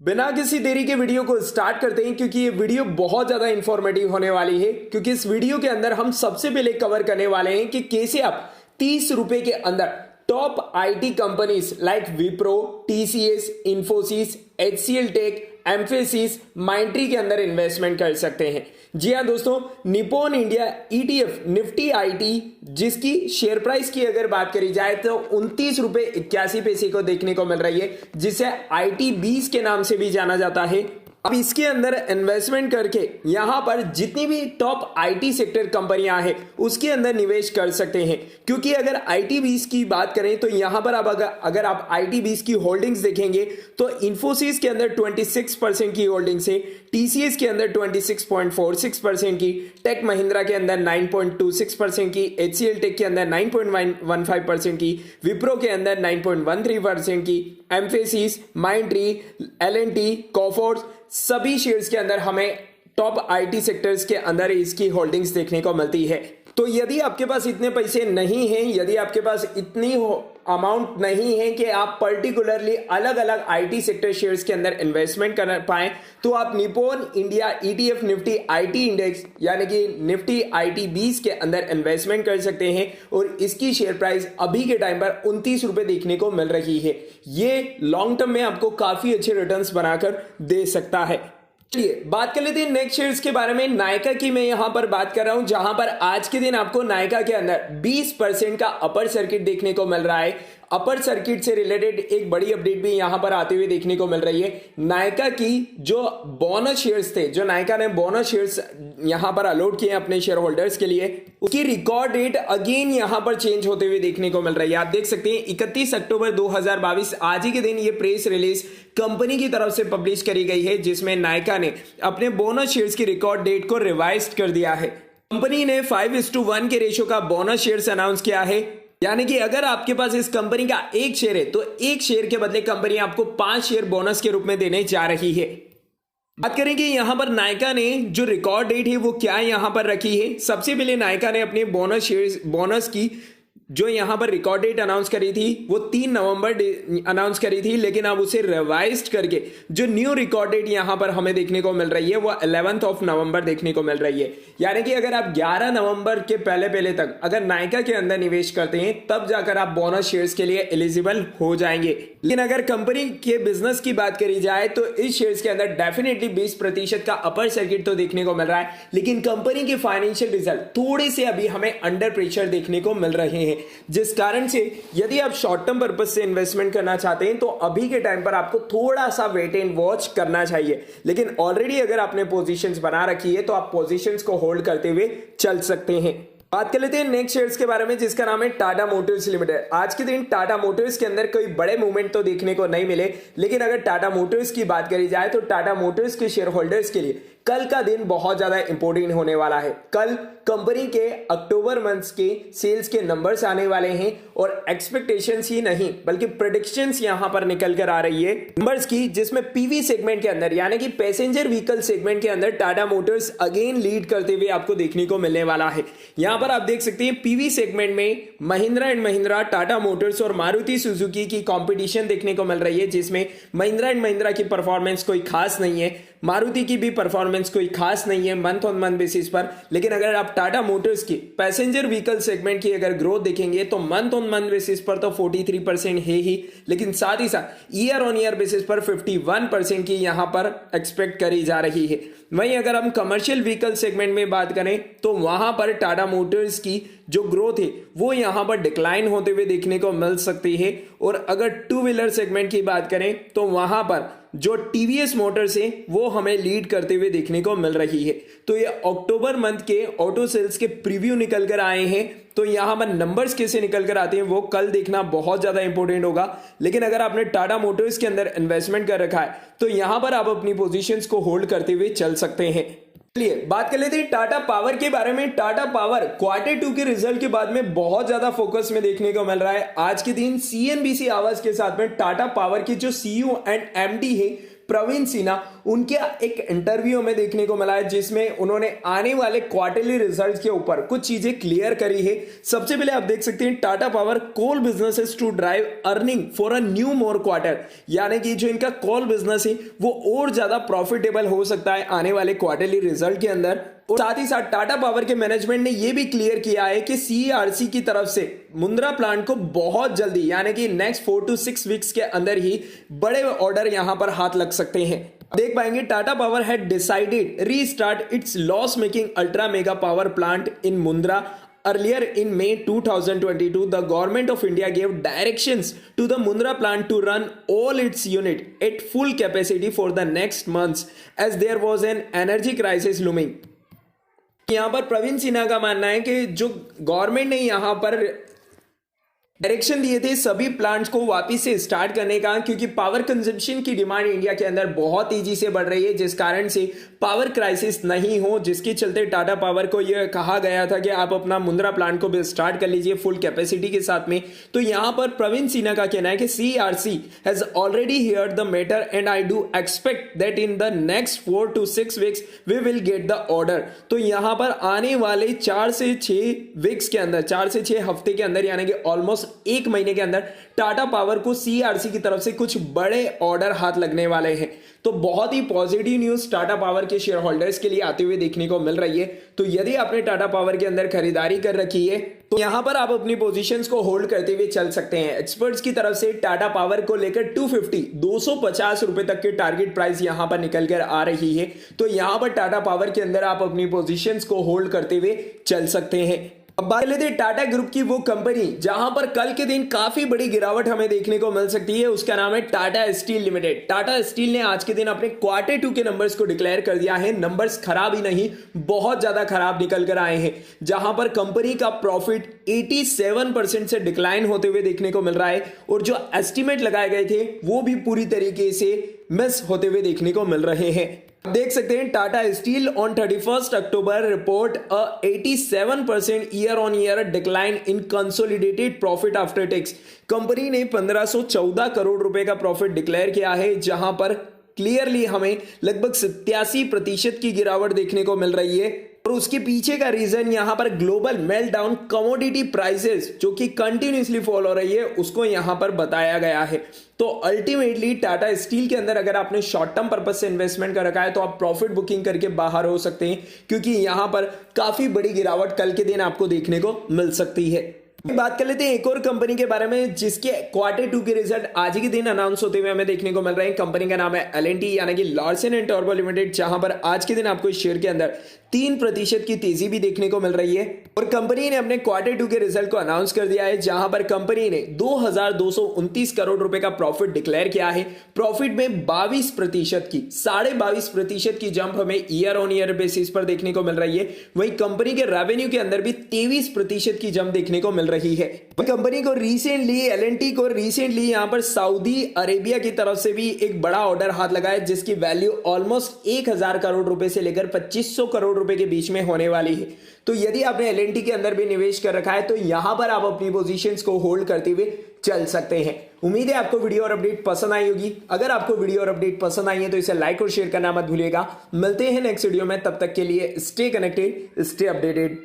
बिना किसी देरी के वीडियो को स्टार्ट करते हैं क्योंकि ये वीडियो बहुत ज्यादा इंफॉर्मेटिव होने वाली है। क्योंकि इस वीडियो के अंदर हम सबसे पहले कवर करने वाले हैं कि कैसे आप 30 रुपए के अंदर top IT companies like Wipro, TCS, Infosys, HCL tech, Mphasis, Mindtree के अंदर इन्वेस्टमेंट कर सकते हैं। जी हाँ दोस्तों, Nippon India ETF Nifty IT जिसकी शेयर प्राइस की अगर बात करी जाए तो 29.81 रुपए को देखने को मिल रही है, जिसे आईटी 20 के नाम से भी जाना जाता है। अब इसके अंदर इन्वेस्टमेंट करके यहां पर जितनी भी टॉप आईटी सेक्टर कंपनियां हैं उसके अंदर निवेश कर सकते हैं। क्योंकि अगर आईटी 20 की बात करें तो यहां पर अब अगर आप आईटी 20 की होल्डिंग्स देखेंगे तो इंफोसिस के अंदर 26% की होल्डिंग्स है, टीसीएस के अंदर 26.46% की, टेक महिंद्रा के अंदर 9.26% की, एचसीएल टेक के अंदर 9.15% की, विप्रो के अंदर 9.13% की, एम्फेसिस, माइंट्री, एलएनटी, कोफोर्ज सभी शेयर्स के अंदर हमें टॉप आईटी सेक्टर्स के अंदर इसकी होल्डिंग्स देखने को मिलती है। तो यदि आपके पास इतने पैसे नहीं हैं, यदि आपके पास इतनी अमाउंट नहीं है कि आप पर्टिकुलरली अलग अलग आईटी सेक्टर शेयर्स के अंदर इन्वेस्टमेंट कर पाएं, तो आप Nippon India ETF Nifty IT index यानी कि निफ्टी आईटी 20 के अंदर इन्वेस्टमेंट कर सकते हैं। और इसकी शेयर प्राइस अभी के टाइम पर 29 रुपए देखने को मिल रही है। ये लॉन्ग टर्म में आपको काफी अच्छे रिटर्न्स बनाकर दे सकता है। चलिए बात कर लेते हैं नेक्स्ट शेयर्स के बारे में। नायका की मैं यहां पर बात कर रहा हूं, जहां पर आज के दिन आपको नायका के अंदर 20% का अपर सर्किट देखने को मिल रहा है। अपर सर्किट से रिलेटेड एक बड़ी अपडेट भी यहां पर आते हुए देखने को मिल रही है। नायका की जो बोनस शेयर्स थे, जो नायका ने बोनस शेयर्स यहां पर अलॉट किए अपने शेयर होल्डर्स के लिए, उसकी रिकॉर्ड डेट अगेन यहां पर चेंज होते हुए देखने को मिल रही है। आप देख सकते हैं 31 अक्टूबर 2022 आज ही के दिन ये प्रेस रिलीज कंपनी की तरफ से पब्लिश करी गई है, जिसमें नायका ने अपने बोनस शेयर्स की रिकॉर्ड डेट को रिवाइज कर दिया है। कंपनी ने 5:1 के रेशियो का बोनस शेयर्स अनाउंस किया है। यानी कि अगर आपके पास इस कंपनी का एक शेयर है तो एक शेयर के बदले कंपनी आपको 5 शेयर बोनस के रूप में देने जा रही है। बात करेंगे यहां पर नायका ने जो रिकॉर्ड डेट है वो क्या यहां पर रखी है। सबसे पहले नायका ने अपने बोनस की जो यहां पर रिकॉर्ड डेट अनाउंस करी थी वो 3 नवंबर अनाउंस करी थी, लेकिन अब उसे रिवाइज्ड करके जो न्यू रिकॉर्ड डेट यहां पर हमें देखने को मिल रही है वो 11 नवंबर देखने को मिल रही है। यानी कि अगर आप 11 नवंबर के पहले तक अगर नायका के अंदर निवेश करते हैं तब जाकर आप बोनस शेयर्स के लिए एलिजिबल हो जाएंगे। लेकिन अगर कंपनी के बिजनेस की बात करी जाए तो इस शेयर्स के अंदर डेफिनेटली 20% का अपर सर्किट तो देखने को मिल रहा है, लेकिन कंपनी के फाइनेंशियल रिजल्ट थोड़े से अभी हमें अंडर प्रेशर देखने को मिल रहे हैं, जिस कारण से यदि आप शॉर्ट टर्म पर्पस से इन्वेस्टमेंट करना चाहते हैं तो अभी के टाइम पर आपको थोड़ा सा वेट एंड वॉच करना चाहिए। लेकिन ऑलरेडी अगर आपने पोजीशंस बना रखी है तो आप पोजीशंस को होल्ड करते हुए चल सकते हैं। बात कर लेते हैं नेक्स्ट शेयर्स के बारे में, जिसका नाम है टाटा मोटर्स लिमिटेड। आज के दिन टाटा मोटर्स के अंदर कोई बड़े मूवमेंट तो देखने को नहीं मिले, लेकिन अगर टाटा मोटर्स की बात करी जाए तो टाटा मोटर्स के शेयर होल्डर्स के लिए कल का दिन बहुत ज्यादा इंपॉर्टेंट होने वाला है। कल कंपनी के अक्टूबर मंथ के सेल्स के नंबर्स आने वाले हैं और एक्सपेक्टेशंस ही नहीं बल्कि प्रेडिक्शंस यहां पर निकल कर आ रही है नंबर्स की, जिसमें पीवी सेगमेंट के अंदर यानी कि पैसेंजर व्हीकल सेगमेंट के अंदर टाटा मोटर्स अगेन लीड करते हुए आपको देखने को मिलने वाला है। यहां पर आप देख सकते हैं पीवी सेगमेंट में महिंद्रा एंड महिंद्रा, टाटा मोटर्स और मारुति सुजुकी की कंपटीशन देखने को मिल रही है, जिसमें महिंद्रा एंड महिंद्रा की परफॉर्मेंस कोई खास नहीं है, मारुति की भी परफॉर्मेंस कोई खास नहीं है मंथ ऑन मंथ बेसिस पर। लेकिन अगर आप टाटा मोटर्स की पैसेंजर व्हीकल सेगमेंट की अगर ग्रोथ देखेंगे तो मंथ ऑन मंथ बेसिस पर तो 43% है ही, लेकिन साथ ही साथ ईयर ऑन ईयर बेसिस पर 51% की यहां पर एक्सपेक्ट करी जा रही है। वहीं अगर हम कमर्शियल व्हीकल सेगमेंट में बात करें तो वहां पर टाटा मोटर्स की जो ग्रोथ है वो यहां पर डिक्लाइन होते हुए देखने को मिल सकती है। और अगर टू व्हीलर सेगमेंट की बात करें तो वहां पर जो टीवीएस मोटर्स है वो हमें लीड करते हुए देखने को मिल रही है। तो ये अक्टूबर मंथ के ऑटो सेल्स के प्रीव्यू निकल कर आए हैं, तो यहां पर नंबर्स कैसे निकल कर आते हैं वो कल देखना बहुत ज्यादा इंपॉर्टेंट होगा। लेकिन अगर आपने टाटा मोटर्स के अंदर इन्वेस्टमेंट कर रखा है तो यहां पर आप अपनी पोजीशंस को होल्ड करते हुए चल सकते हैं। चलिए बात कर लेते हैं टाटा पावर के बारे में। टाटा पावर Q2 के रिजल्ट के बाद में बहुत ज्यादा फोकस में देखने को मिल रहा है। आज के दिन सीएनबीसी आवाज के साथ में टाटा पावर के जो सीईओ एंड एमडी है प्रवीण सिन्हा, उनके एक इंटरव्यू में देखने को मिला है जिसमें उन्होंने आने वाले क्वार्टरली रिजल्ट्स के ऊपर कुछ चीजें क्लियर करी है। सबसे पहले आप देख सकते हैं Tata power coal businesses to drive earning for a new more quarter, यानी कि जो इनका कोल बिजनेस है वो और ज्यादा प्रॉफिटेबल हो सकता है आने वाले क्वार्टरली रिजल्ट के अंदर। और साथ ही साथ टाटा पावर के मैनेजमेंट ने यह भी क्लियर किया है कि सीईआरसी की तरफ से मुंद्रा प्लांट को बहुत जल्दी यानी कि नेक्स्ट 4 to 6 वीक्स के अंदर ही बड़े ऑर्डर यहां पर हाथ लग सकते हैं। देख पाएंगे Tata power had decided restart it's loss making ultra mega power plant in Mundra earlier in May 2022. The government of India gave directions to the Mundra plant to run all its unit at full capacity for the next months as there was an energy crisis looming. यहां पर प्रवीण सिन्हा का मानना है कि जो government ने यहां पर डायरेक्शन दिए थे सभी प्लांट्स को वापस से स्टार्ट करने का, क्योंकि पावर कंजम्पशन की डिमांड इंडिया के अंदर बहुत तेजी से बढ़ रही है, जिस कारण से पावर क्राइसिस नहीं हो, जिसके चलते टाटा पावर को यह कहा गया था कि आप अपना मुंद्रा प्लांट को भी स्टार्ट कर लीजिए फुल कैपेसिटी के साथ में। तो यहां पर प्रवीण सिन्हा का कहना है कि CERC has already heard the matter and I do expect that in the next 4 to 6 weeks we will get the order. तो यहां पर आने वाले 4 से 6 वीक्स के अंदर, 4 से 6 हफ्ते के अंदर यानी कि ऑलमोस्ट एक महीने के अंदर टाटा पावर को सीईआरसी की तरफ से कुछ बड़े ऑर्डर हाथ लगने वाले हैं। तो बहुत ही पॉजिटिव न्यूज टाटा पावर के शेयर होल्डर्स के लिए आते हुए देखने को मिल रही है। तो यदि आपने टाटा पावर के अंदर खरीदारी कर रखी है तो यहां पर आप अपनी पोजीशंस को होल्ड करते हुए चल सकते हैं। एक्सपर्ट्स की तरफ से टाटा पावर को लेकर 250 रुपए तक के टारगेट प्राइस यहां पर निकल कर आ रही है। तो यहां पर टाटा पावर के अंदर आप अपनी पोजीशंस को होल्ड करते हुए चल सकते हैं। अब बात लेते हैं टाटा ग्रुप की वो कंपनी जहां पर कल के दिन काफी बड़ी गिरावट हमें देखने को मिल सकती है, उसका नाम है Tata steel limited. Tata steel ने आज के दिन अपने Q2 के नंबर्स को डिक्लेयर कर दिया है। नंबर्स खराब ही नहीं, बहुत ज्यादा खराब निकल कर आए हैं, जहां पर कंपनी का प्रॉफिट 87% से डिक्लाइन होते हुए देखने को मिल रहा है और जो एस्टिमेट लगाए गए थे वो भी पूरी तरीके से मिस होते हुए देखने को मिल रहे हैं। देख सकते हैं Tata steel on 31 October report a 87% year on year decline in consolidated profit after tax. Company ने 1514 करोड़ रुपए का प्रॉफिट डिक्लेयर किया है, जहां पर क्लियरली हमें लगभग 87% की गिरावट देखने को मिल रही है। और उसके पीछे का रीजन यहां पर ग्लोबल मेल्टडाउन कमोडिटी प्राइसेस जो कि कंटिन्यूसली फॉल हो रही है उसको यहां पर बताया गया है। तो अल्टीमेटली टाटा स्टील के अंदर अगर आपने शॉर्ट टर्म पर्पज से इन्वेस्टमेंट कर रखा है तो आप प्रॉफिट बुकिंग करके बाहर हो सकते हैं, क्योंकि यहां पर काफी बड़ी गिरावट कल के दिन आपको देखने को मिल सकती है। बात कर लेते हैं एक और कंपनी के बारे में जिसके Q2 के रिजल्ट आज ही के दिन अनाउंस होते हुए हमें देखने को मिल रहे हैं। कंपनी का नाम है L&T यानी कि लार्सन एंड टर्बो लिमिटेड, जहां पर आज के दिन आपको इस शेयर के अंदर 3% की तेजी भी देखने को मिल रही है। और कंपनी ने अपने Q2 के रिजल्ट को अनाउंस कर दिया है, जहां पर कंपनी ने 2229 करोड़ रुपए का प्रॉफिट डिक्लेयर किया है। प्रॉफिट में 22% की 22.5% की जंप हमें ईयर ऑन ईयर बेसिस पर देखने को मिल रही है। वहीं कंपनी के रेवेन्यू के अंदर भी 23% की जंप देखने को मिल रही है। कंपनी को रिसेंटली L&T को रिसेंटली यहां पर सऊदी अरेबिया की तरफ से भी एक बड़ा ऑर्डर हाथ लगा है, जिसकी वैल्यू ऑलमोस्ट 1000 करोड़ रुपए से लेकर 2500 करोड़ रुपए के बीच में होने वाली है। तो यदि आपने L&T के अंदर भी निवेश कर रखा है तो यहां पर आप अपनी पोजीशंस को होल्ड करते हुए चल सकते हैं। उम्मीद है आपको वीडियो और अपडेट पसंद आई होगी। अगर आपको वीडियो और अपडेट पसंद आई है तो इसे लाइक और शेयर करना मत भूलिएगा। मिलते हैं नेक्स्ट वीडियो में, तब तक के लिए स्टे कनेक्टेड, स्टे अपडेटेड।